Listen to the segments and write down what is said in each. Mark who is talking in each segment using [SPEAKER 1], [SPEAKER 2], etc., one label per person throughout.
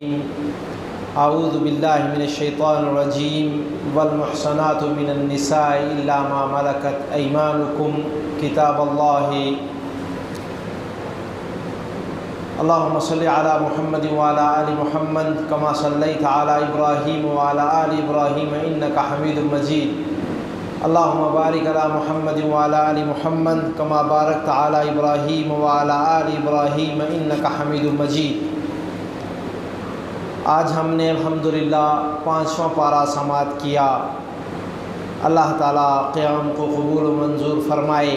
[SPEAKER 1] اعوذ باللہ من الشیطان الرجیم والمحصنات من النساء الا ما ملکت ایمانکم کتاب اللہ اللہم صلی علی محمد وعلی آل محمد کما صلیت علی ابراہیم وعلی آل ابراہیم انکا حمید مجید اللہم بارک علی محمد وعلی آل محمد کما بارکت علی ابراہیم وعلی آل ابراہیم انکا حمید مجید۔ آج ہم نے الحمدللہ 5واں پارہ سماعت کیا۔ اللہ تعالیٰ قیام کو قبول و منظور فرمائے۔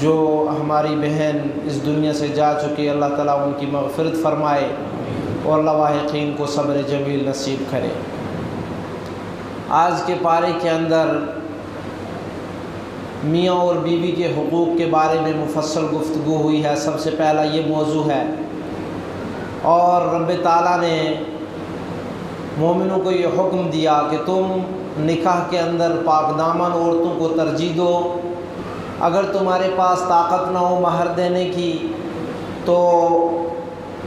[SPEAKER 1] جو ہماری بہن اس دنیا سے جا چکی، اللہ تعالیٰ ان کی مغفرت فرمائے اور لواحقین کو صبر جمیل نصیب کرے۔ آج کے پارے کے اندر میاں اور بیوی کے حقوق کے بارے میں مفصل گفتگو ہوئی ہے۔ سب سے پہلا یہ موضوع ہے، اور رب تعالیٰ نے مومنوں کو یہ حکم دیا کہ تم نکاح کے اندر پاک دامن عورتوں کو ترجیح دو۔ اگر تمہارے پاس طاقت نہ ہو مہر دینے کی تو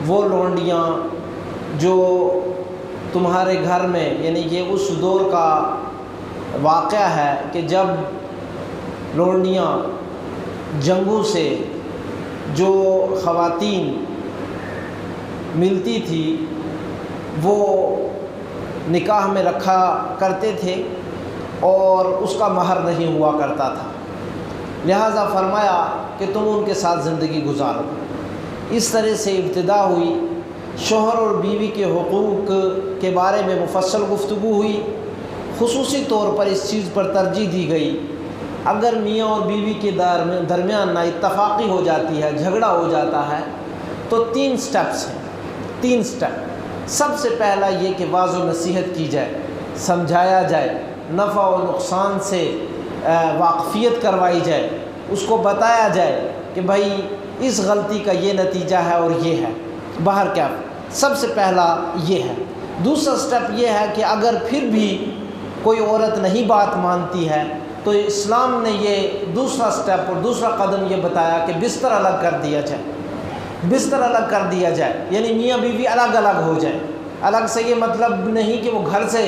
[SPEAKER 1] وہ لونڈیاں جو تمہارے گھر میں، یعنی یہ اس دور کا واقعہ ہے کہ جب لونڈیاں جنگوں سے جو خواتین ملتی تھی وہ نکاح میں رکھا کرتے تھے اور اس کا مہر نہیں ہوا کرتا تھا، لہٰذا فرمایا کہ تم ان کے ساتھ زندگی گزارو۔ اس طرح سے ابتدا ہوئی۔ شوہر اور بیوی کے حقوق کے بارے میں مفصل گفتگو ہوئی۔ خصوصی طور پر اس چیز پر ترجیح دی گئی، اگر میاں اور بیوی کے درمیان نا اتفاقی ہو جاتی ہے، جھگڑا ہو جاتا ہے، تو 3 سٹیپس ہیں۔ 3 سٹیپ۔ سب سے پہلا یہ کہ واضح و نصیحت کی جائے، سمجھایا جائے، نفع و نقصان سے واقفیت کروائی جائے، اس کو بتایا جائے کہ بھائی اس غلطی کا یہ نتیجہ ہے اور یہ ہے، باہر کیا۔ سب سے پہلا یہ ہے۔ دوسرا سٹیپ یہ ہے کہ اگر پھر بھی کوئی عورت نہیں بات مانتی ہے تو اسلام نے یہ دوسرا سٹیپ اور دوسرا قدم یہ بتایا کہ بستر الگ کر دیا جائے۔ بستر الگ کر دیا جائے، یعنی میاں بیوی الگ الگ ہو جائے۔ الگ سے یہ مطلب نہیں کہ وہ گھر سے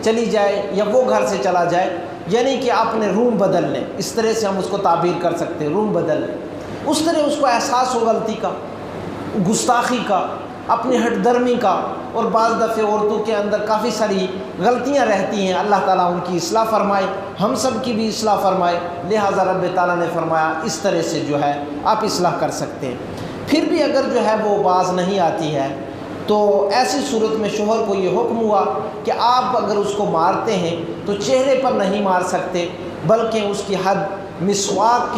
[SPEAKER 1] چلی جائے یا وہ گھر سے چلا جائے، یعنی کہ اپنے روم بدل لیں۔ اس طرح سے ہم اس کو تعبیر کر سکتے ہیں، روم بدل لیں۔ اس طرح اس کو احساس ہو غلطی کا، گستاخی کا، اپنی ہٹ درمی کا۔ اور بعض دفعہ عورتوں کے اندر کافی ساری غلطیاں رہتی ہیں، اللہ تعالیٰ ان کی اصلاح فرمائے، ہم سب کی بھی اصلاح فرمائے۔ لہٰذا رب تعالیٰ نے فرمایا اس طرح سے جو ہے آپ اصلاح کر سکتے ہیں۔ پھر بھی اگر جو ہے وہ باز نہیں آتی ہے تو ایسی صورت میں شوہر کو یہ حکم ہوا کہ آپ اگر اس کو مارتے ہیں تو چہرے پر نہیں مار سکتے، بلکہ اس کی حد مسواک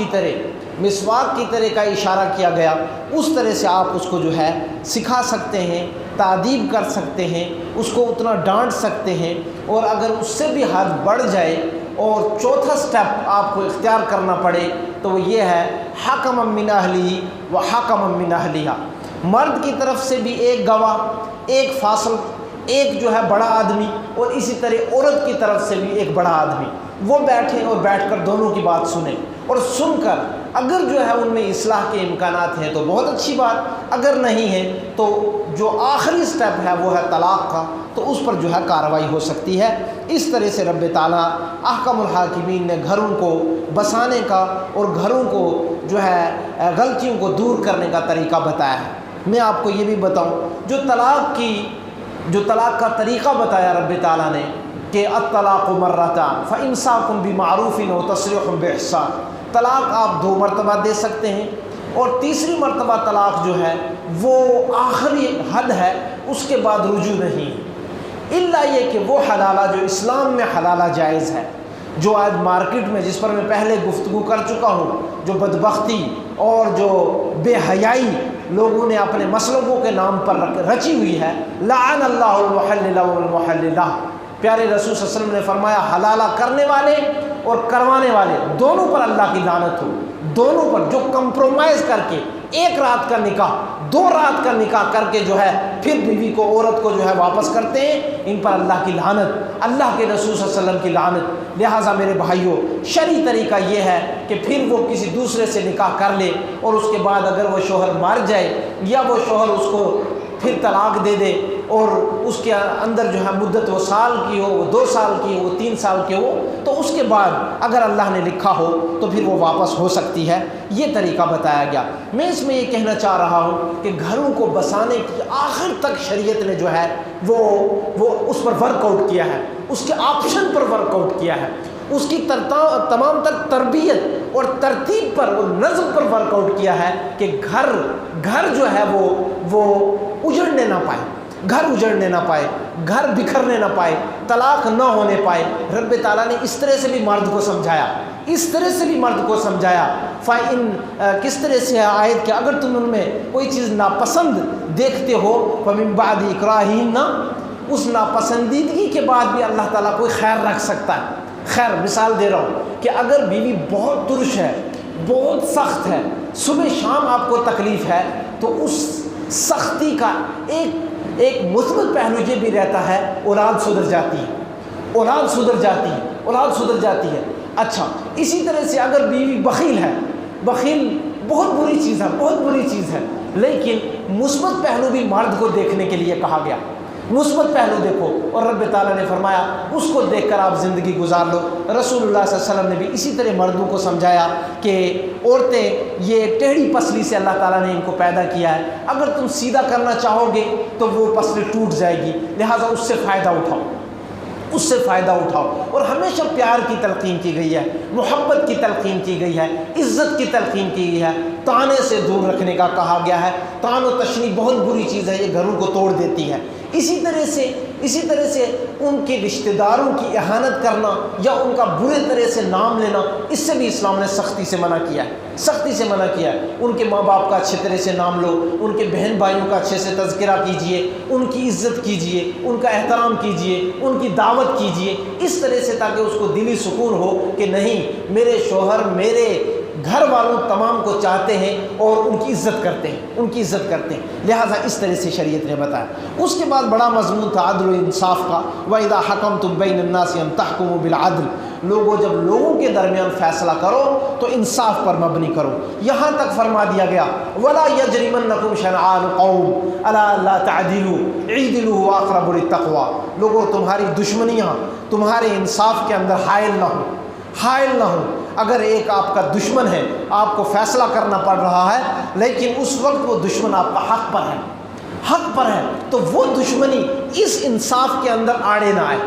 [SPEAKER 1] کی طرح کا اشارہ کیا گیا، اس طرح سے آپ اس کو جو ہے سکھا سکتے ہیں، تعدیب کر سکتے ہیں، اس کو اتنا ڈانٹ سکتے ہیں۔ اور اگر اس سے بھی حد بڑھ جائے اور چوتھا سٹیپ آپ کو اختیار کرنا پڑے تو وہ یہ ہے حکما من اہلہ و حکما من اہلہا۔ مرد کی طرف سے بھی ایک گواہ، ایک فاصل، ایک جو ہے بڑا آدمی، اور اسی طرح عورت کی طرف سے بھی ایک بڑا آدمی، وہ بیٹھیں اور بیٹھ کر دونوں کی بات سنیں، اور سن کر اگر جو ہے ان میں اصلاح کے امکانات ہیں تو بہت اچھی بات، اگر نہیں ہے تو جو آخری سٹیپ ہے وہ ہے طلاق کا، تو اس پر جو ہے کارروائی ہو سکتی ہے۔ اس طرح سے رب تعالیٰ احکم الحاکمین نے گھروں کو بسانے کا اور گھروں کو جو ہے غلطیوں کو دور کرنے کا طریقہ بتایا ہے۔ میں آپ کو یہ بھی بتاؤں، جو طلاق کا طریقہ بتایا رب تعالیٰ نے کہ الطلاق مرتان فامساک بمعروف و تسریح باحسان، طلاق آپ 2 مرتبہ دے سکتے ہیں، اور تیسری مرتبہ طلاق جو ہے وہ آخری حد ہے، اس کے بعد رجوع نہیں، الا یہ کہ وہ حلالہ جو اسلام میں حلالہ جائز ہے، جو آج مارکیٹ میں، جس پر میں پہلے گفتگو کر چکا ہوں، جو بدبختی اور جو بے حیائی لوگوں نے اپنے مسلکوں کے نام پر رچی ہوئی ہے، لعن اللہ المحلل والمحللہ۔ پیارے رسول صلی اللہ علیہ وسلم نے فرمایا حلالہ کرنے والے اور کروانے والے دونوں پر اللہ کی لعنت ہو۔ دونوں پر جو کمپرومائز کر کے 1 رات کا نکاح 2 رات کا نکاح کر کے جو ہے پھر بیوی کو، عورت کو جو ہے واپس کرتے ہیں، ان پر اللہ کی لعنت، اللہ کے رسول صلی اللہ علیہ وسلم کی لعنت۔ لہٰذا میرے بھائیوں، شرعی طریقہ یہ ہے کہ پھر وہ کسی دوسرے سے نکاح کر لے، اور اس کے بعد اگر وہ شوہر مر جائے یا وہ شوہر اس کو پھر طلاق دے دے اور اس کے اندر جو ہے مدت وہ سال کی ہو، وہ 2 سال کی ہو، وہ 3 سال کی ہو، تو اس کے بعد اگر اللہ نے لکھا ہو تو پھر وہ واپس ہو سکتی ہے، یہ طریقہ بتایا گیا۔ میں اس میں یہ کہنا چاہ رہا ہوں کہ گھروں کو بسانے کی آخر تک شریعت نے جو ہے وہ اس پر ورک آؤٹ کیا ہے، اس کے آپشن پر ورک آؤٹ کیا ہے، اس کی تمام تر تربیت اور ترتیب پر اور نظم پر ورک آؤٹ کیا ہے کہ گھر جو ہے وہ اجڑنے نہ پائے، گھر اجڑنے نہ پائے، گھر بکھرنے نہ پائے، طلاق نہ ہونے پائے۔ رب تعالیٰ نے اس طرح سے بھی مرد کو سمجھایا، اس طرح سے بھی مرد کو سمجھایا۔ کس طرح سے ہے آیت کہ اگر تم ان میں کوئی چیز ناپسند دیکھتے ہو فَمِن بَعْدِ إِكْرَاهِنَّ، اس ناپسندیدگی کے بعد بھی اللہ تعالیٰ کوئی خیر رکھ سکتا ہے۔ خیر مثال دے رہا ہوں کہ اگر بیوی بہت ترش ہے، بہت سخت ہے، صبح شام آپ کو تکلیف ہے، تو اس سختی کا ایک مثبت پہلو یہ بھی رہتا ہے، اولاد سدھر جاتی ہے، اولاد سدھر جاتی ہے، اولاد سدھر جاتی ہے۔ اچھا اسی طرح سے اگر بیوی بخیل ہے، بخیل بہت بری چیز ہے، بہت بری چیز ہے، لیکن مثبت پہلو بھی مرد کو دیکھنے کے لیے کہا گیا، مثبت پہلو دیکھو، اور رب تعالیٰ نے فرمایا اس کو دیکھ کر آپ زندگی گزار لو۔ رسول اللہ صلی اللہ علیہ وسلم نے بھی اسی طرح مردوں کو سمجھایا کہ عورتیں یہ ٹیڑھی پسلی سے اللہ تعالیٰ نے ان کو پیدا کیا ہے، اگر تم سیدھا کرنا چاہو گے تو وہ پسلی ٹوٹ جائے گی، لہٰذا اس سے فائدہ اٹھاؤ، اس سے فائدہ اٹھاؤ۔ اور ہمیشہ پیار کی تلقین کی گئی ہے، محبت کی تلقین کی گئی ہے، عزت کی تلقین کی گئی ہے، طعنے سے دور رکھنے کا کہا گیا ہے۔ طعن و تشنیع بہت بری چیز ہے، یہ گھروں کو توڑ دیتی ہے۔ اسی طرح سے ان کے رشتہ داروں کی اہانت کرنا یا ان کا برے طرح سے نام لینا، اس سے بھی اسلام نے سختی سے منع کیا ہے، سختی سے منع کیا ہے۔ ان کے ماں باپ کا اچھے طرح سے نام لو، ان کے بہن بھائیوں کا اچھے سے تذکرہ کیجئے، ان کی عزت کیجئے، ان کا احترام کیجئے، ان کی دعوت کیجئے، اس طرح سے تاکہ اس کو دلی سکون ہو کہ نہیں، میرے شوہر میرے گھر والوں تمام کو چاہتے ہیں اور ان کی عزت کرتے ہیں، ان کی عزت کرتے ہیں، لہٰذا اس طرح سے شریعت نے بتایا۔ اس کے بعد بڑا مضمون تھا عدل و انصاف کا، وَإِذَا حَكَمْتُم بَيْنَ النَّاسِ أَن تَحْكُمُوا بِالْعَدْلِ، لوگوں جب لوگوں کے درمیان فیصلہ کرو تو انصاف پر مبنی کرو۔ یہاں تک فرما دیا گیا وَلَا يَجْرِمَنَّكُمْ شَنْآنُ قَوْمٍ عَلَىٰ أَلَّا تَعْدِلُوا اعْدِلُوا هُوَ أَقْرَبُ لِلتَّقْوَىٰ، لوگوں تمہاری دشمنیاں تمہارے انصاف کے اندر حائل نہ ہوں، حائل نہ ہوں۔ اگر ایک آپ کا دشمن ہے، آپ کو فیصلہ کرنا پڑ رہا ہے، لیکن اس وقت وہ دشمن آپ کا حق پر ہے، حق پر ہے، تو وہ دشمنی اس انصاف کے اندر آڑے نہ آئے،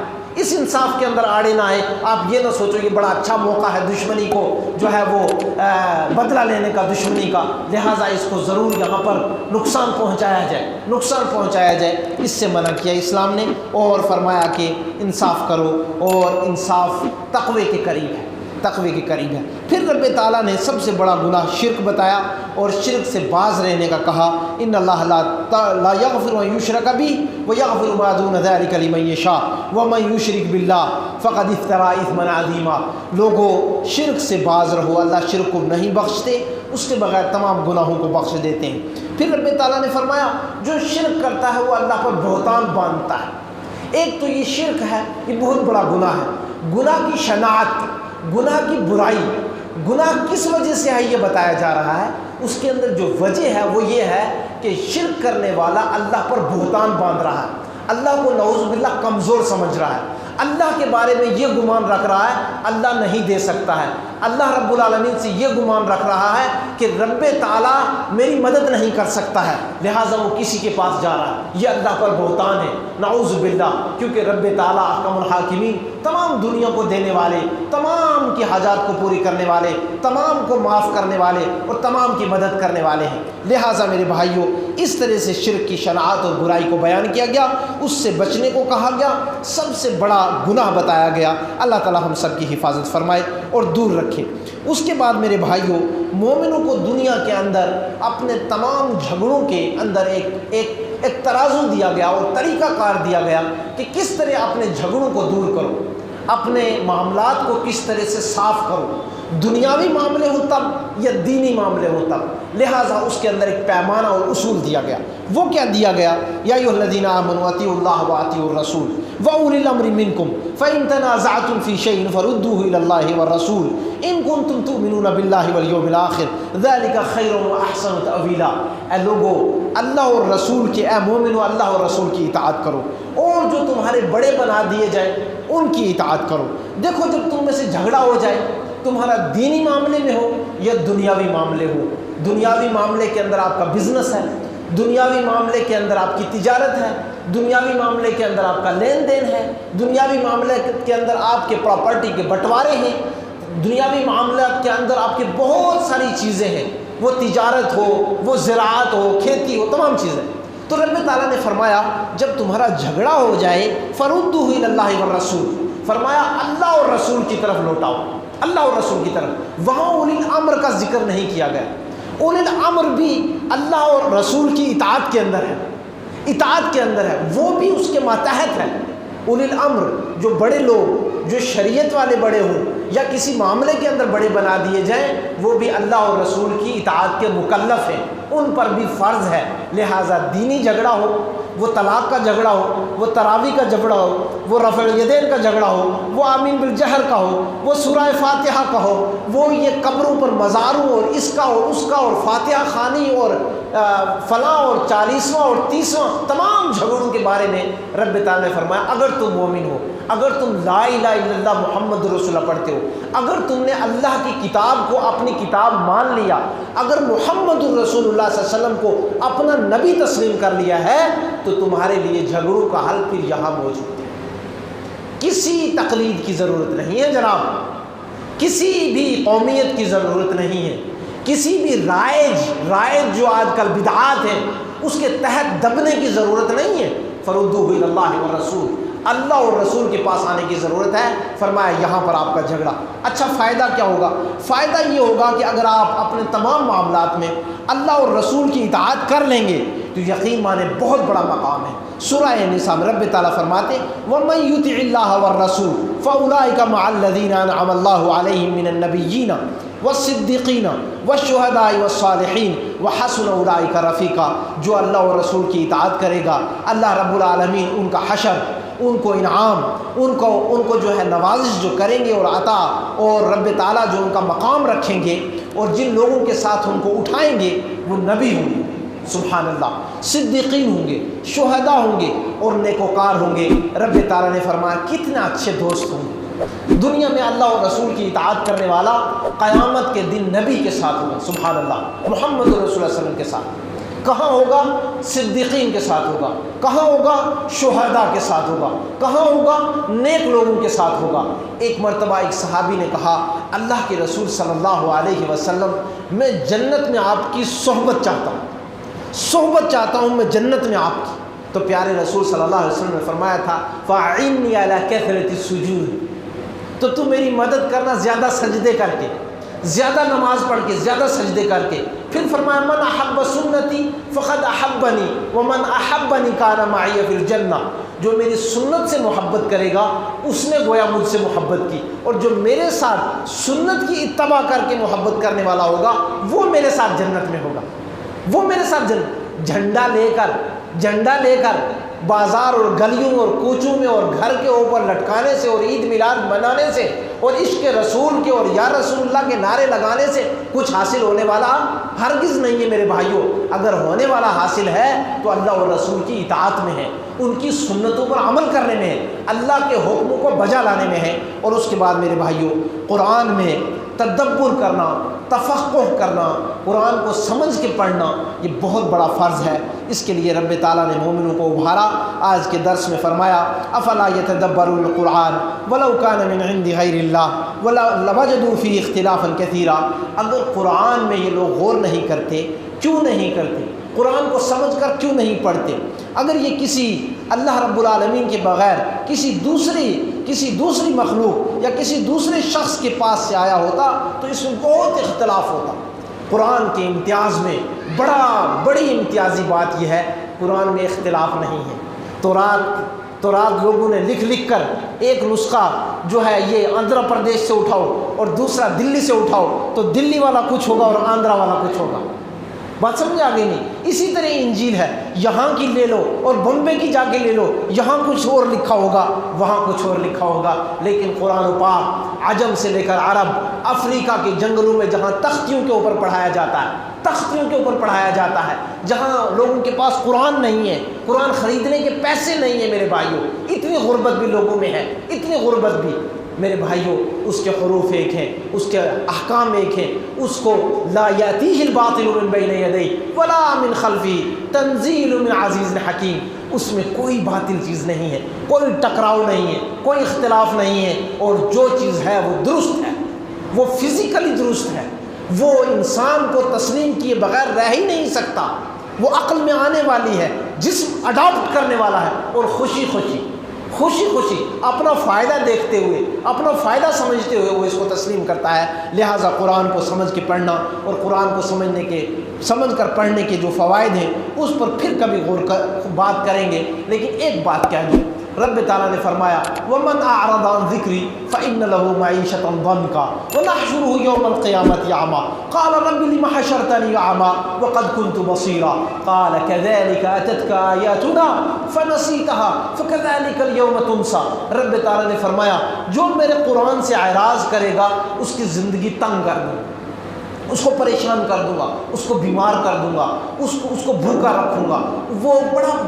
[SPEAKER 1] اس انصاف کے اندر آڑے نہ آئے۔ آپ یہ نہ سوچو یہ بڑا اچھا موقع ہے دشمنی کو جو ہے وہ بدلہ لینے کا، دشمنی کا، لہٰذا اس کو ضرور یہاں پر نقصان پہنچایا جائے، نقصان پہنچایا جائے، اس سے منع کیا اسلام نے، اور فرمایا کہ انصاف کرو، اور انصاف تقوی کے قریب ہے، تقوی کے قریب ہے۔ پھر رب تعالیٰ نے سب سے بڑا گناہ شرک بتایا اور شرک سے باز رہنے کا کہا، ان اللہ لا یغفر ان یشرک بہ ویغفر ما دون ذلک لمن یشاء ومن یشرک باللہ فقد افترى اثما عظیما، لوگوں شرک سے باز رہو، اللہ شرک کو نہیں بخشتے، اس کے بغیر تمام گناہوں کو بخش دیتے ہیں۔ پھر رب تعالیٰ نے فرمایا جو شرک کرتا ہے وہ اللہ پر بہتان باندھتا ہے۔ ایک تو یہ شرک ہے، یہ بہت بڑا گناہ ہے، گناہ کی شناعت، گناہ کی برائی، گناہ کس وجہ سے ہے یہ بتایا جا رہا ہے۔ اس کے اندر جو وجہ ہے وہ یہ ہے کہ شرک کرنے والا اللہ پر بہتان باندھ رہا ہے، اللہ کو نعوذ باللہ کمزور سمجھ رہا ہے، اللہ کے بارے میں یہ گمان رکھ رہا ہے اللہ نہیں دے سکتا ہے، اللہ رب العالمین سے یہ گمان رکھ رہا ہے کہ رب تعالیٰ میری مدد نہیں کر سکتا ہے، لہٰذا وہ کسی کے پاس جا رہا ہے، یہ اللہ پر بہتان ہے، نعوذ باللہ، کیونکہ رب تعالیٰ احکم الحاکمین، تمام دنیا کو دینے والے، تمام کی حاجات کو پوری کرنے والے، تمام کو معاف کرنے والے اور تمام کی مدد کرنے والے ہیں۔ لہٰذا میرے بھائیوں اس طرح سے شرک کی شناعت اور برائی کو بیان کیا گیا، اس سے بچنے کو کہا گیا، سب سے بڑا گناہ بتایا گیا۔ اللہ تعالیٰ ہم سب کی حفاظت فرمائے اور دور رکھے۔ اس کے بعد میرے بھائیوں مومنوں کو دنیا کے اندر اپنے تمام جھگڑوں کے اندر ایک ترازو دیا گیا اور طریقہ کار دیا گیا کہ کس طرح اپنے جھگڑوں کو دور کرو، اپنے معاملات کو کس طرح سے صاف کرو، دنیاوی معاملے ہو تب یا دینی معاملے ہو تب، لہٰذا اس کے اندر ایک پیمانہ اور اصول دیا گیا۔ وہ کیا دیا گیا؟ یا ایھا الذین آمنوا اطیعوا اللہ واطیعوا الرسول واولی الامر منکم فإن تنازعتم فی شیء فردوہ الی اللہ والرسول ان کنتم تؤمنون باللہ والیوم الآخر ذلک خیر واحسن تأویلا۔ اے لوگو، اللہ اور رسول کے، اے مومنو، اللہ اور رسول کی اطاعت کرو، اور جو تمہارے بڑے بنا دیے جائیں ان کی اطاعت کرو۔ دیکھو، جب تم میں سے جھگڑا ہو جائے، تمہارا دینی معاملے میں ہو یا دنیاوی معاملے ہو، دنیاوی معاملے کے اندر آپ کا بزنس ہے، دنیاوی معاملے کے اندر آپ کی تجارت ہے، دنیاوی معاملے کے اندر آپ کا لین دین ہے، دنیاوی معاملے کے اندر آپ کے پراپرٹی کے بٹوارے ہیں، دنیاوی معاملات کے اندر آپ کی بہت ساری چیزیں ہیں، وہ تجارت ہو، وہ زراعت ہو، کھیتی ہو، تمام چیزیں۔ تو رب تعالیٰ نے فرمایا جب تمہارا جھگڑا ہو جائے فردوہ الی اللہ والرسول، فرمایا اللہ اور رسول کی طرف لوٹاؤ، اللہ اور رسول کی طرف۔ وہاں اولی الامر کا ذکر نہیں کیا گیا۔ اولی الامر بھی اللہ اور رسول کی اطاعت کے اندر ہے، اطاعت کے اندر ہے، وہ بھی اس کے ماتحت ہے۔ اولی الامر جو بڑے لوگ، جو شریعت والے بڑے ہوں یا کسی معاملے کے اندر بڑے بنا دیے جائیں، وہ بھی اللہ اور رسول کی اطاعت کے مکلف ہیں، ان پر بھی فرض ہے۔ لہٰذا دینی جھگڑا ہو، وہ طلاق کا جھگڑا ہو، وہ تراوی کا جھگڑا ہو، وہ رفع الیدین کا جھگڑا ہو، وہ آمین بالجہر کا ہو، وہ سورہ فاتحہ کا ہو، وہ یہ قبروں پر مزاروں اور اس کا اور اس کا اور فاتحہ خوانی اور فلاں اور 40واں اور 30واں، تمام جھگڑوں کے بارے میں رب تعالیٰ نے فرمایا اگر تم مومن ہو، اگر تم لا الہ الا اللہ محمد رسول اللہ پڑھتے ہو، اگر تم نے اللہ کی کتاب کو اپنی کتاب مان لیا، اگر محمد رسول اللہ صلی اللہ علیہ وسلم کو اپنا نبی تسلیم کر لیا ہے، تو تمہارے لیے جھگڑوں کا حل پھر یہاں موجود ہے۔ کسی تقلید کی ضرورت نہیں ہے جناب، کسی بھی قومیت کی ضرورت نہیں ہے، کسی بھی رائج جو آج کل بدعات ہیں اس کے تحت دبنے کی ضرورت نہیں ہے۔ فردوہ الی اللہ والرسول، اللہ اور رسول کے پاس آنے کی ضرورت ہے۔ فرمایا یہاں پر آپ کا جھگڑا، اچھا فائدہ کیا ہوگا؟ فائدہ یہ ہوگا کہ اگر آپ اپنے تمام معاملات میں اللہ اور رسول کی اطاعت کر لیں گے تو یقین مانے بہت بڑا مقام ہے۔ سورہ نساء میں رب تعالیٰ فرماتے وَمَن يُطِعِ اللَّهَ وَالرَّسُولَ فَأُولَٰئِكَ مَعَ الَّذِينَ أَنْعَمَ اللَّهُ عَلَيْهِم مِّنَ النَّبِيِّينَ والصدیقین والشہداء والصالحین وحسن اولئک رفیقا۔ جو اللہ اور رسول کی اطاعت کرے گا، اللہ رب العالمین ان کا حشر، ان کو انعام، ان کو جو ہے نوازش جو کریں گے اور عطا، اور رب تعالیٰ جو ان کا مقام رکھیں گے اور جن لوگوں کے ساتھ ان کو اٹھائیں گے وہ نبی ہوں گے، سبحان اللہ، صدیقین ہوں گے، شہداء ہوں گے اور نیکوکار ہوں گے۔ رب تعالیٰ نے فرمایا کتنے اچھے دوست ہوں گے۔ دنیا میں اللہ اور رسول کی اطاعت کرنے والا قیامت کے دن نبی کے ساتھ ہوگا، سبحان اللہ، محمد رسول اللہ صلی اللہ علیہ وسلم کے ساتھ۔ کہاں ہوگا؟ صدیقین کے ساتھ ہوگا۔ کہاں ہوگا؟ شہداء کے ساتھ ہوگا۔ کہاں ہوگا؟ نیک لوگوں کے ساتھ ہوگا۔ ایک مرتبہ ایک صحابی نے کہا اللہ کے رسول صلی اللہ علیہ وسلم، میں جنت میں آپ کی صحبت چاہتا ہوں، صحبت چاہتا ہوں میں جنت میں آپ کی۔ تو پیارے رسول صلی اللہ علیہ وسلم نے فرمایا تھا فَأَعِنِّي عَلَىٰ كَثْرَةِ السُّجُودِ، تو تم میری مدد کرنا زیادہ سجدے کر کے، زیادہ نماز پڑھ کے، زیادہ سجدے کر کے۔ پھر فرمایا من احب سنتی فقد احبنی ومن احبنی کان معی فی الجنہ، جو میری سنت سے محبت کرے گا اس نے گویا مجھ سے محبت کی، اور جو میرے ساتھ سنت کی اتباع کر کے محبت کرنے والا ہوگا وہ میرے ساتھ جنت میں ہوگا، وہ میرے ساتھ جنت۔ جھنڈا لے کر بازار اور گلیوں اور کوچوں میں اور گھر کے اوپر لٹکانے سے اور عید میلاد منانے سے اور عشق رسول کے اور یا رسول اللہ کے نعرے لگانے سے کچھ حاصل ہونے والا ہرگز نہیں ہے میرے بھائیوں۔ اگر ہونے والا حاصل ہے تو اللہ اور رسول کی اطاعت میں ہے، ان کی سنتوں پر عمل کرنے میں ہے، اللہ کے حکموں کو بجا لانے میں ہے۔ اور اس کے بعد میرے بھائیوں، قرآن میں تدبر کرنا، تفقہ کرنا، قرآن کو سمجھ کے پڑھنا، یہ بہت بڑا فرض ہے۔ اس کے لیے رب تعالیٰ نے مومنوں کو ابھارا۔ آج کے درس میں فرمایا افلا یتدبرون القرآن ولو کان من عند غیر اللہ لوجدوا فیہ اختلافا کثیرا۔ اگر قرآن میں یہ لوگ غور نہیں کرتے، کیوں نہیں کرتے؟ قرآن کو سمجھ کر کیوں نہیں پڑھتے؟ اگر یہ کسی اللہ رب العالمین کے بغیر کسی دوسری مخلوق یا کسی دوسرے شخص کے پاس سے آیا ہوتا تو اس میں بہت اختلاف ہوتا۔ قرآن کے امتیاز میں بڑی امتیازی بات یہ ہے، قرآن میں اختلاف نہیں ہے۔ تورات تو رات لوگوں نے لکھ لکھ کر ایک نسخہ جو ہے یہ آندھرا پردیش سے اٹھاؤ اور دوسرا دلی سے اٹھاؤ تو دلی والا کچھ ہوگا اور آندھرا والا کچھ ہوگا. بات سمجھ آ گئی نہیں؟ اسی طرح انجیل ہے، یہاں کی لے لو اور بمبے کی جا کے لے لو، یہاں کچھ اور لکھا ہوگا وہاں کچھ اور لکھا ہوگا. لیکن قرآن پاک عجم سے لے کر عرب، افریقہ کے جنگلوں میں جہاں تختیوں کے اوپر پڑھایا جاتا ہے، تختیوں کے اوپر پڑھایا جاتا ہے، جہاں لوگوں کے پاس قرآن نہیں ہے، قرآن خریدنے کے پیسے نہیں ہیں میرے بھائیوں، اتنی غربت بھی لوگوں میں ہے، اتنی غربت بھی میرے بھائیوں. اس کے حروف ایک ہیں، اس کے احکام ایک ہیں، اس کو لا یاتیہ الباطل من بین یدیہ ولا من خلفہ تنزیل من عزیز حکیم. اس میں کوئی باطل چیز نہیں ہے، کوئی ٹکراؤ نہیں ہے، کوئی اختلاف نہیں ہے، اور جو چیز ہے وہ درست ہے، وہ فزیکلی درست ہے، وہ انسان کو تسلیم کیے بغیر رہ ہی نہیں سکتا، وہ عقل میں آنے والی ہے، جسم اڈاپٹ کرنے والا ہے، اور خوشی خوشی اپنا فائدہ دیکھتے ہوئے، اپنا فائدہ سمجھتے ہوئے وہ اس کو تسلیم کرتا ہے. لہٰذا قرآن کو سمجھ کے پڑھنا اور قرآن کو سمجھ کر پڑھنے کے جو فوائد ہیں اس پر پھر کبھی بات کریں گے. لیکن ایک بات کہہ دوں، رب تعالیٰ نے فرمایا وَمَنْ أَعْرَضَ عَنْ ذِكْرِي فَإِنَّ لَهُ مَعِيشَةً ضَنْكًا وَنَحْشُرُهُ يَوْمَ الْقِيَامَةِ أَعْمَىٰ قَالَ رَبِّ لِمَ حَشَرْتَنِي أَعْمَىٰ وَقَدْ كُنْتُ بَصِيرًا قَالَ كَذَلِكَ أَتَتْكَ آيَاتُنَا فَنَسِيتَهَا فَكَذَلِكَ الْيَوْمَ تُنسَىٰ. رب تعالیٰ نے فرمایا جو میرے قرآن سے اعراض کرے گا اس کی زندگی تنگ کر دوں، اس کو پریشان کر دوں گا، اس کو بیمار کر دوں گا، اس کو بھوکا رکھوں گا. وہ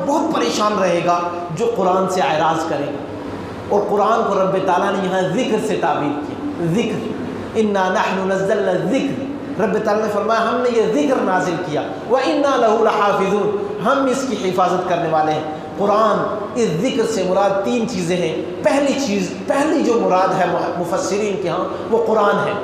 [SPEAKER 1] بہت پریشان رہے گا جو قرآن سے اعراض کرے گا. اور قرآن کو رب تعالیٰ نے یہاں ذکر سے تعبیر کی، ذکر، انا نحن نزلنا الذکر. رب تعالیٰ نے فرمایا ہم نے یہ ذکر نازل کیا، وَإِنَّا لَهُ لَحَافِظُونَ، ہم اس کی حفاظت کرنے والے ہیں. قرآن اس ذکر سے مراد تین چیزیں ہیں. پہلی جو مراد ہے مفسرین کے ہاں وہ قرآن ہے،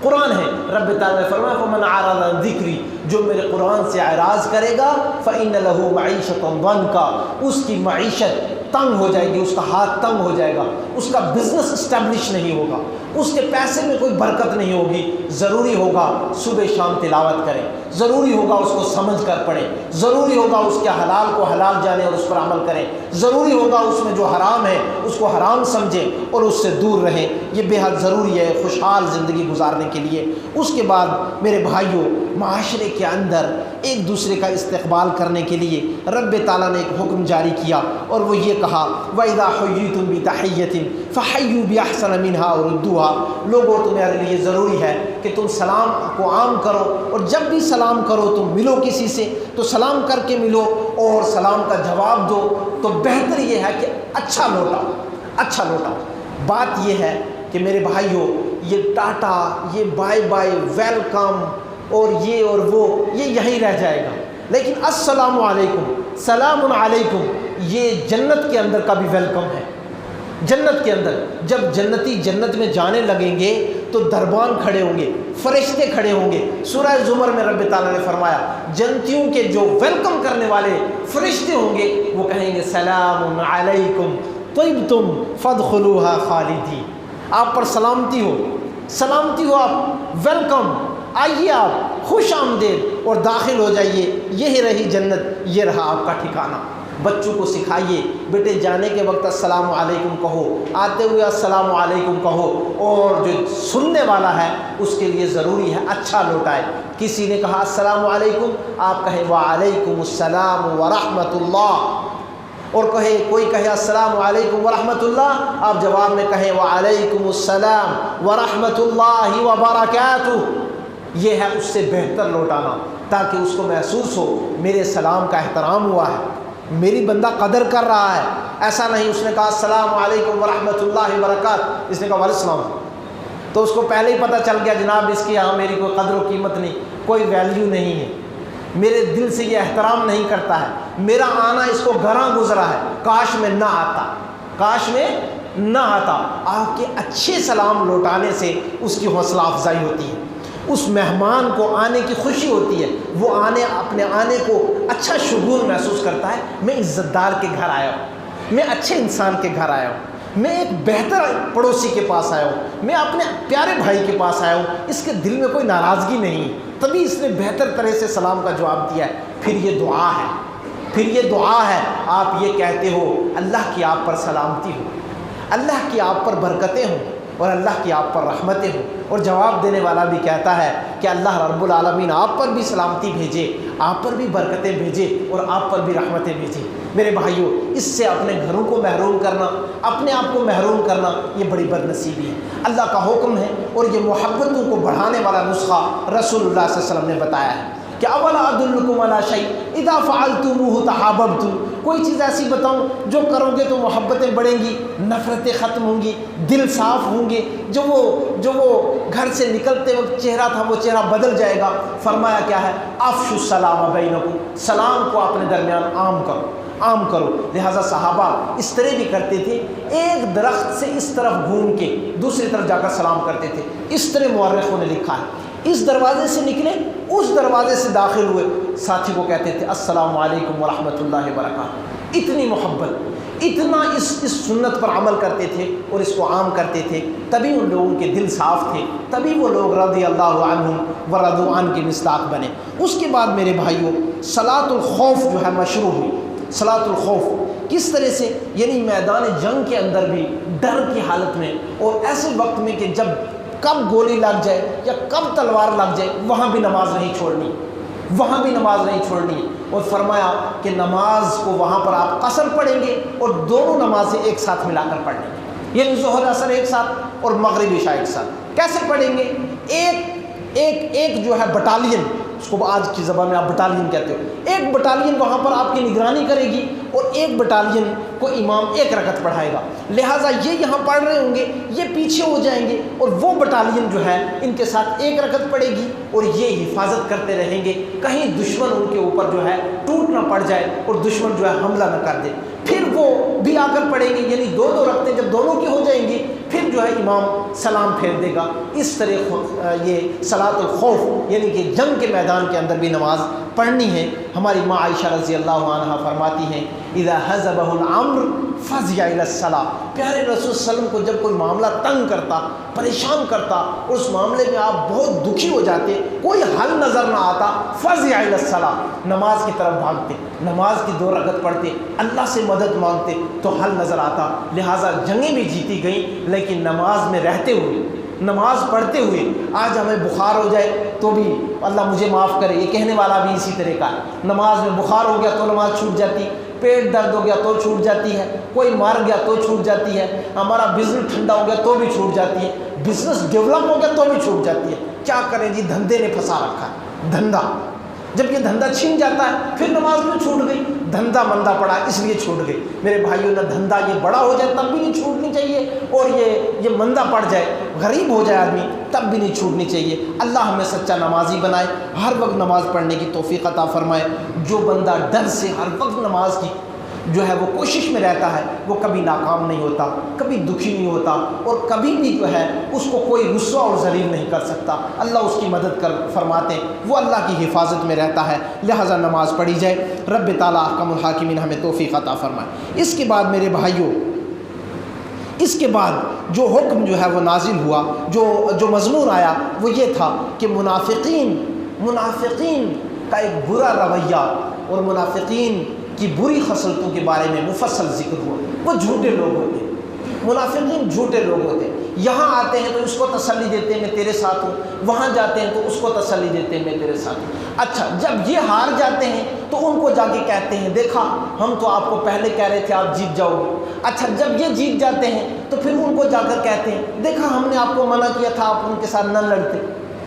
[SPEAKER 1] قرآن ہے. رب تعالیٰ نے فرمایا فَمَنْ أَعْرَضَ عَنْ ذِكْرِي، جو میرے قرآن سے اعراض کرے گا فَإِنَّ لَهُ مَعِيشَةً ضَنْكًا، اس کی معیشت تنگ ہو جائے گی، اس کا ہاتھ تنگ ہو جائے گا، اس کا بزنس اسٹیبلش نہیں ہوگا، اس کے پیسے میں کوئی برکت نہیں ہوگی. ضروری ہوگا صبح شام تلاوت کریں، ضروری ہوگا اس کو سمجھ کر پڑھیں، ضروری ہوگا اس کے حلال کو حلال جانیں اور اس پر عمل کریں، ضروری ہوگا اس میں جو حرام ہے اس کو حرام سمجھیں اور اس سے دور رہیں. یہ بے حد ضروری ہے خوشحال زندگی گزارنے کے لیے. اس کے بعد میرے بھائیوں، معاشرے کے اندر ایک دوسرے کا استقبال کرنے کے لیے رب تعالیٰ نے ایک حکم جاری کیا، اور وہ یہ کہا وَإِذَا حُيِّيتُم بِتَحِيَّةٍ فَحَيُّوا بِأَحْسَنَ مِنْهَا أَوْ رُدُّوهَا. لوگوں تمہارے لیے ضروری ہے کہ تم سلام کو عام کرو، اور جب بھی سلام کرو تم ملو کسی سے تو سلام کر کے ملو اور سلام کا جواب دو. تو بہتر یہ ہے کہ اچھا لوٹا. بات یہ ہے کہ میرے بھائیوں، یہ ٹاٹا، یہ بائے بائے، ویلکم اور یہ اور وہ، یہ یہیں رہ جائے گا. لیکن السلام علیکم، سلام علیکم، یہ جنت کے اندر کا بھی ویلکم ہے. جنت کے اندر جب جنتی جنت میں جانے لگیں گے تو دربان کھڑے ہوں گے، فرشتے کھڑے ہوں گے. سورہ زمر میں رب تعالیٰ نے فرمایا جنتیوں کے جو ویلکم کرنے والے فرشتے ہوں گے وہ کہیں گے سلام علیکم طیبتم فادخلوها خالدین. آپ پر سلامتی ہو، آپ ویلکم، آئیے، آپ خوش آمدید اور داخل ہو جائیے. یہی رہی جنت، یہ رہا آپ کا ٹھکانہ. بچوں کو سکھائیے، بیٹے جانے کے وقت السلام علیکم کہو، آتے ہوئے السلام علیکم کہو، اور جو سننے والا ہے اس کے لیے ضروری ہے اچھا لوٹائے. کسی نے کہا السلام علیکم، آپ کہیں وعلیکم السلام ورحمۃ اللہ، اور کوئی کہے السلام علیکم ورحمۃ اللہ، آپ جواب میں کہیں وعلیکم السلام ورحمۃ اللہ وبرکاتہ. یہ ہے اس سے بہتر لوٹانا، تاکہ اس کو محسوس ہو میرے سلام کا احترام ہوا ہے، میری بندہ قدر کر رہا ہے. ایسا نہیں اس نے کہا السلام علیکم ورحمۃ اللہ وبرکاتہ، اس نے کہا وعلیکم السلام، تو اس کو پہلے ہی پتہ چل گیا جناب اس کی یہاں میری کوئی قدر و قیمت نہیں، کوئی ویلیو نہیں ہے، میرے دل سے یہ احترام نہیں کرتا ہے، میرا آنا اس کو گراں گزرا ہے، کاش میں نہ آتا. آپ کے اچھے سلام لوٹانے سے اس کی حوصلہ افزائی ہوتی ہے، اس مہمان کو آنے کی خوشی ہوتی ہے، وہ اپنے آنے کو اچھا شگون محسوس کرتا ہے. میں عزت دار کے گھر آیا ہوں، میں اچھے انسان کے گھر آیا ہوں، میں ایک بہتر پڑوسی کے پاس آیا ہوں، میں اپنے پیارے بھائی کے پاس آیا ہوں. اس کے دل میں کوئی ناراضگی نہیں، تبھی اس نے بہتر طرح سے سلام کا جواب دیا ہے. پھر یہ دعا ہے، پھر یہ دعا ہے، آپ یہ کہتے ہو اللہ کی آپ پر سلامتی ہو، اللہ کی آپ پر برکتیں ہوں اور اللہ کی آپ پر رحمتیں ہوں۔ اور جواب دینے والا بھی کہتا ہے کہ اللہ رب العالمین آپ پر بھی سلامتی بھیجے، آپ پر بھی برکتیں بھیجے اور آپ پر بھی رحمتیں بھیجے۔ میرے بھائیوں، اس سے اپنے گھروں کو محروم کرنا، اپنے آپ کو محروم کرنا، یہ بڑی بد نصیبی ہے۔ اللہ کا حکم ہے اور یہ محبتوں کو بڑھانے والا نسخہ رسول اللہ صلی اللہ علیہ وسلم نے بتایا ہے کہ اولا ادلکم علی شیء اذا فعلتموہ تحاببتم، کوئی چیز ایسی بتاؤں جو کرو گے تو محبتیں بڑھیں گی، نفرتیں ختم ہوں گی، دل صاف ہوں گے، جو وہ گھر سے نکلتے وقت چہرہ تھا وہ چہرہ بدل جائے گا۔ فرمایا کیا ہے؟ افشوا السلام بینکم، سلام کو اپنے درمیان عام کرو۔ لہٰذا صحابہ اس طرح بھی کرتے تھے، ایک درخت سے اس طرف گھوم کے دوسری طرف جا کر سلام کرتے تھے۔ اس طرح مورخوں نے لکھا ہے، اس دروازے سے نکلے، اس دروازے سے داخل ہوئے، ساتھی کو کہتے تھے السلام علیکم ورحمۃ اللہ وبرکاتہ۔ اتنی محبت، اتنا اس سنت پر عمل کرتے تھے اور اس کو عام کرتے تھے، تبھی ان لوگوں کے دل صاف تھے، تبھی وہ لوگ رضی اللہ عنہم ورضوا عنہ کے مصداق بنے۔ اس کے بعد میرے بھائیوں، صلاۃ الخوف جو ہے مشروع ہوئی۔ صلاۃ الخوف کس طرح سے؟ یعنی میدان جنگ کے اندر بھی ڈر کی حالت میں اور ایسے وقت میں کہ جب کب گولی لگ جائے یا کب تلوار لگ جائے، وہاں بھی نماز نہیں چھوڑنی، وہاں بھی نماز نہیں چھوڑنی۔ اور فرمایا کہ نماز کو وہاں پر آپ قصر پڑھیں گے اور دونوں نمازیں ایک ساتھ ملا کر پڑھ لیں گے، یعنی ظہر اثر ایک ساتھ اور مغرب عشاء ایک ساتھ۔ کیسے پڑھیں گے؟ ایک جو ہے بٹالین، اس کو آج کی زبان میں آپ بٹالین کہتے ہو، ایک بٹالین وہاں پر آپ کی نگرانی کرے گی اور ایک بٹالین کو امام ایک رکعت پڑھائے گا۔ لہٰذا یہ یہاں پڑھ رہے ہوں گے، یہ پیچھے ہو جائیں گے اور وہ بٹالین جو ہے ان کے ساتھ ایک رکعت پڑھے گی اور یہ حفاظت کرتے رہیں گے کہیں دشمن ان کے اوپر جو ہے ٹوٹ نہ پڑ جائے اور دشمن جو ہے حملہ نہ کر دے۔ پھر وہ بھی آ کر پڑھیں گے، یعنی دو رکعتیں جب دونوں کی ہو جائیں گی پھر جو ہے امام سلام پھیر دے گا۔ اس طرح یہ صلاۃ الخوف یعنی کہ جنگ کے میدان کے اندر بھی نماز پڑھنی ہے۔ ہماری ماں عائشہ رضی اللہ عنہا فرماتی ہیں اذا حزبہ الامر فزع الی الصلاۃ، پیارے رسول صلی اللہ علیہ وسلم کو جب کوئی معاملہ تنگ کرتا، پریشان کرتا اور اس معاملے میں آپ بہت دکھی ہو جاتے، کوئی حل نظر نہ آتا، فزع الی الصلاۃ، نماز کی طرف بھاگتے، نماز کی 2 رکعت پڑھتے، اللہ سے مدد مانگتے تو حل نظر آتا۔ لہٰذا جنگیں بھی جیتی گئیں لیکن نماز میں رہتے ہوئے، نماز پڑھتے ہوئے۔ آج ہمیں بخار ہو جائے تو بھی اللہ مجھے معاف کرے، یہ کہنے والا بھی اسی طرح کا ہے۔ نماز میں بخار ہو گیا تو نماز چھوٹ جاتی، پیٹ درد ہو گیا تو چھوٹ جاتی ہے، کوئی مار گیا تو چھوٹ جاتی ہے، ہمارا بزنس ٹھنڈا ہو گیا تو بھی چھوٹ جاتی ہے، بزنس ڈیولپ ہو گیا تو بھی چھوٹ جاتی ہے۔ کیا کریں جی، دھندے نے پھنسا رکھا ہے، دھندا۔ جب یہ دھندا چھن جاتا ہے پھر نماز کیوں چھوٹ گئی؟ دھندا مندہ پڑا اس لیے چھوٹ گئی۔ میرے بھائیوں، نہ دھندا یہ بڑا ہو جائے تب بھی نہیں چھوٹنی چاہیے، اور یہ مندہ پڑ جائے، غریب ہو جائے آدمی تب بھی نہیں چھوٹنی چاہیے۔ اللہ ہمیں سچا نمازی بنائے، ہر وقت نماز پڑھنے کی توفیق عطا فرمائے۔ جو بندہ ڈر سے ہر وقت نماز کی جو ہے وہ کوشش میں رہتا ہے، وہ کبھی ناکام نہیں ہوتا، کبھی دکھی نہیں ہوتا اور کبھی بھی جو ہے اس کو کوئی رسوا اور ذلیل نہیں کر سکتا۔ اللہ اس کی مدد فرماتے ہیں، وہ اللہ کی حفاظت میں رہتا ہے۔ لہٰذا نماز پڑھی جائے۔ رب تعالیٰ احکم الحاکمین ہمیں توفیق عطا فرمائے۔ اس کے بعد میرے بھائیوں، اس کے بعد جو حکم جو ہے وہ نازل ہوا، جو مضمون آیا وہ یہ تھا کہ منافقین کا ایک برا رویہ اور منافقین کی بری خصلتوں کے بارے میں مفصل ذکر ہوا۔ وہ جھوٹے لوگ ہوتے ہیں، منافقین جھوٹے لوگ ہوتے ہیں۔ یہاں آتے ہیں تو اس کو تسلی دیتے ہیں میں تیرے ساتھ ہوں، وہاں جاتے ہیں تو اس کو تسلی دیتے ہیں میں تیرے ساتھ ہوں۔ اچھا، جب یہ ہار جاتے ہیں تو ان کو جا کے کہتے ہیں دیکھا ہم تو آپ کو پہلے کہہ رہے تھے آپ جیت جاؤ گے۔ اچھا، جب یہ جیت جاتے ہیں تو پھر ان کو جا کر کہتے ہیں دیکھا ہم نے آپ کو منع کیا تھا آپ ان کے ساتھ نہ لڑتے۔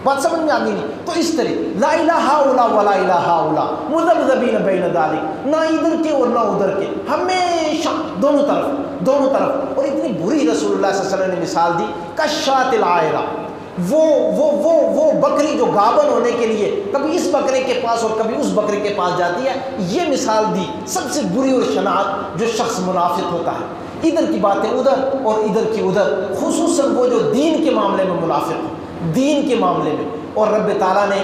[SPEAKER 1] بات سمجھ میں آ گئی نہیں؟ تو اس طرح لا الہ الا ولا الہ الا مذبذبین بین ذلک، نہ ادھر کے اور نہ ادھر کے، ہمیشہ دونوں طرف۔ اور اتنی بری رسول اللہ صلی اللہ علیہ وسلم نے مثال دی، کشات العائرہ، وہ بکری جو گابن ہونے کے لیے کبھی اس بکرے کے پاس اور کبھی اس بکرے کے پاس جاتی ہے، یہ مثال دی سب سے بری اور شناعت جو شخص منافق ہوتا ہے، ادھر کی باتیں ادھر اور ادھر کی ادھر، خصوصاً وہ جو دین کے معاملے میں منافق ہو، دین کے معاملے میں۔ اور رب تعالیٰ نے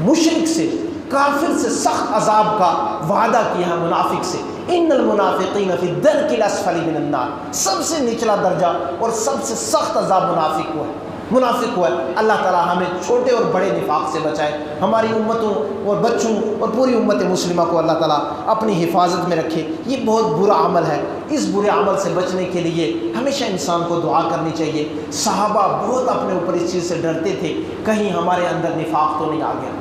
[SPEAKER 1] مشرک سے، کافر سے سخت عذاب کا وعدہ کیا ہے منافق سے، ان المنافقین فی الدرک الاسفل من النار، سب سے نچلا درجہ اور سب سے سخت عذاب منافق کو ہے۔ منافق ہوا ہے۔ اللہ تعالیٰ ہمیں چھوٹے اور بڑے نفاق سے بچائے، ہماری امتوں اور بچوں اور پوری امت مسلمہ کو اللہ تعالیٰ اپنی حفاظت میں رکھے۔ یہ بہت برا عمل ہے، اس برے عمل سے بچنے کے لیے ہمیشہ انسان کو دعا کرنی چاہیے۔ صحابہ بہت اپنے اوپر اس چیز سے ڈرتے تھے، کہیں ہمارے اندر نفاق تو نہیں آ گیا۔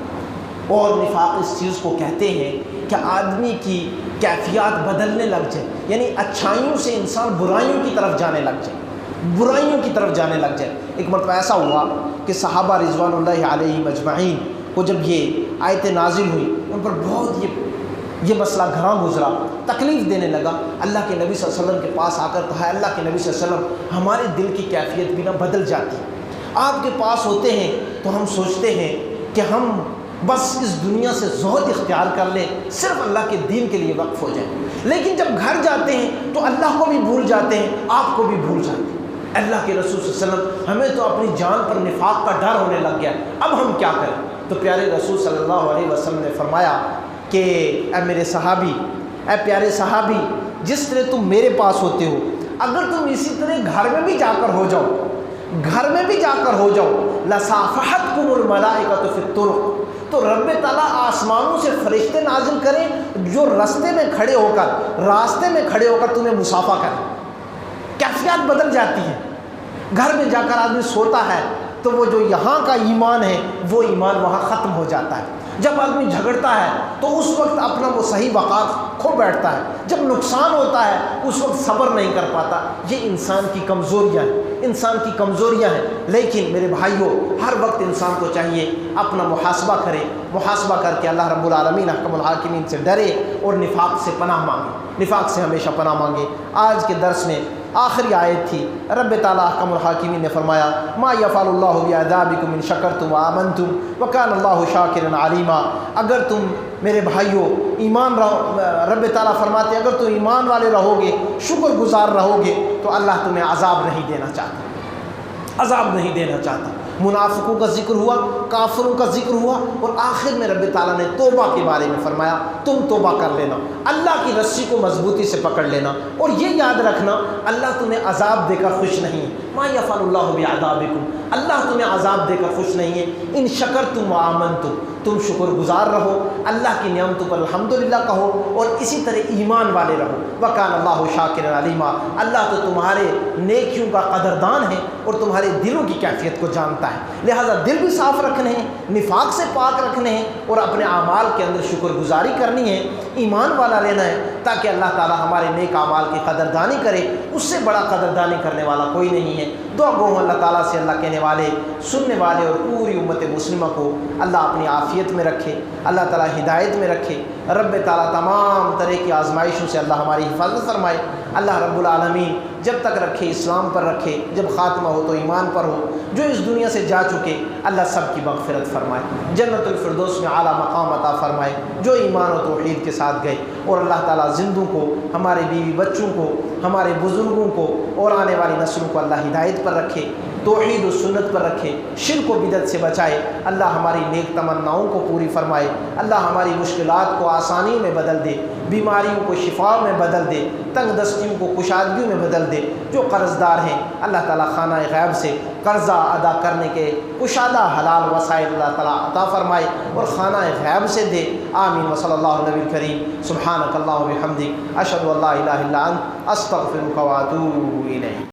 [SPEAKER 1] اور نفاق اس چیز کو کہتے ہیں کہ آدمی کی کیفیات بدلنے لگ جائے، یعنی اچھائیوں سے انسان برائیوں کی طرف جانے لگ جائے، برائیوں کی طرف جانے لگ جائے۔ ایک مرتبہ ایسا ہوا کہ صحابہ رضوان اللہ علیہم اجمعین کو جب یہ آیتیں نازل ہوئی، ان پر بہت یہ مسئلہ گھراں گزرا، تکلیف دینے لگا۔ اللہ کے نبی صلی اللہ علیہ وسلم کے پاس آ کر کہا، اللہ کے نبی صلی اللہ علیہ وسلم ہمارے دل کی کیفیت بھی نہ بدل جاتی، آپ کے پاس ہوتے ہیں تو ہم سوچتے ہیں کہ ہم بس اس دنیا سے زہد اختیار کر لیں، صرف اللہ کے دین کے لیے وقف ہو جائیں، لیکن جب گھر جاتے ہیں تو اللہ کو بھی بھول جاتے ہیں، آپ کو بھی بھول جاتے ہیں۔ اللہ کے رسول صلی اللہ علیہ وسلم ہمیں تو اپنی جان پر نفاق کا ڈر ہونے لگ گیا، اب ہم کیا کریں؟ تو پیارے رسول صلی اللہ علیہ وسلم نے فرمایا کہ اے میرے صحابی، اے پیارے صحابی، جس طرح تم میرے پاس ہوتے ہو، اگر تم اسی طرح گھر میں بھی جا کر ہو جاؤ، گھر میں بھی جا کر ہو جاؤ، لَصَافَحَتْكُمُ الْمَلَائِكَةُ فِي الطُّرُقِ، تو رب تعالیٰ آسمانوں سے فرشتے نازل کریں جو راستے میں کھڑے ہو کر تمہیں مصافحہ کریں۔ کیفیات بدل جاتی ہے۔ گھر میں جا کر آدمی سوتا ہے تو وہ جو یہاں کا ایمان ہے وہ ایمان وہاں ختم ہو جاتا ہے۔ جب آدمی جھگڑتا ہے تو اس وقت اپنا وہ صحیح وقار کھو بیٹھتا ہے، جب نقصان ہوتا ہے اس وقت صبر نہیں کر پاتا۔ یہ انسان کی کمزوریاں ہیں، انسان کی کمزوریاں ہیں۔ لیکن میرے بھائیوں، ہر وقت انسان کو چاہیے اپنا محاسبہ کرے، محاسبہ کر کے اللہ رب العالمین احکم الحاکمین سے ڈرے اور نفاق سے پناہ مانگے، نفاق سے ہمیشہ پناہ مانگے۔ آج کے درس میں آخری آیت تھی، رب تعالیٰ احکم الحاکمین نے فرمایا، ما یفعل اللہ بعذابکم ان شکرتم وآمنتم وکان اللہ شاکرا علیما۔ اگر تم میرے بھائیوں ایمان رہو، رب تعالیٰ فرماتے اگر تم ایمان والے رہو گے، شکر گزار رہو گے تو اللہ تمہیں عذاب نہیں دینا چاہتا، عذاب نہیں دینا چاہتا۔ منافقوں کا ذکر ہوا، کافروں کا ذکر ہوا، اور آخر میں رب تعالیٰ نے توبہ کے بارے میں فرمایا، تم توبہ کر لینا، اللہ کی رسی کو مضبوطی سے پکڑ لینا، اور یہ یاد رکھنا اللہ تمہیں عذاب دے کر خوش نہیں ہے۔ ما یفعل اللہ بعذابکم، اللہ تمہیں عذاب دے کر خوش نہیں ہے۔ ان شکرتم وآمنتم، تم شکر گزار رہو، اللہ کی نعمتوں پر الحمدللہ کہو، اور اسی طرح ایمان والے رہو۔ وکان اللہ شاکرا علیما، اللہ تو تمہارے نیکیوں کا قدردان ہے اور تمہارے دلوں کی کیفیت کو جانتا ہے۔ لہٰذا دل بھی صاف رکھنے ہیں، نفاق سے پاک رکھنے ہیں، اور اپنے اعمال کے اندر شکر گزاری کرنی ہے، ایمان والا رہنا ہے، تاکہ اللہ تعالیٰ ہمارے نیک اعمال کی قدردانی کرے۔ اس سے بڑا قدردانی کرنے والا کوئی نہیں ہے۔ دعا گو اللہ تعالیٰ سے، اللہ کہنے والے، سننے والے اور پوری امت مسلمہ کو اللہ اپنی عافیت میں رکھے، اللہ تعالیٰ ہدایت میں رکھے۔ رب تعالیٰ تمام طرح کی آزمائشوں سے اللہ ہماری حفاظت فرمائے۔ اللہ رب العالمین جب تک رکھے اسلام پر رکھے، جب خاتمہ ہو تو ایمان پر ہو۔ جو اس دنیا سے جا چکے اللہ سب کی مغفرت فرمائے، جنت الفردوس میں اعلیٰ مقام عطا فرمائے۔ جو ایمان و توحید کے ساتھ گئے، اور اللہ تعالیٰ زندوں کو، ہمارے بیوی بچوں کو، ہمارے بزرگوں کو اور آنے والی نسلوں کو اللہ ہدایت پر رکھے، توحید و سنت پر رکھے، شرک و بدعت سے بچائے۔ اللہ ہماری نیک تمناؤں کو پوری فرمائے، اللہ ہماری مشکلات کو آسانیوں میں بدل دے، بیماریوں کو شفا میں بدل دے، تنگ دستیوں کو کشادگیوں میں بدل دے۔ جو قرض دار ہیں اللہ تعالیٰ خانہ غیب سے قرضہ ادا کرنے کے کشادہ حلال وسائل اللہ تعالیٰ عطا فرمائے اور خانہ غیب سے دے۔ آمین۔ وصلی اللہ علیہ الکریم۔ سبحانک اللہم و بحمدک، اشہد ان لا الہ الا انت، استغفرک و اتوب الیک۔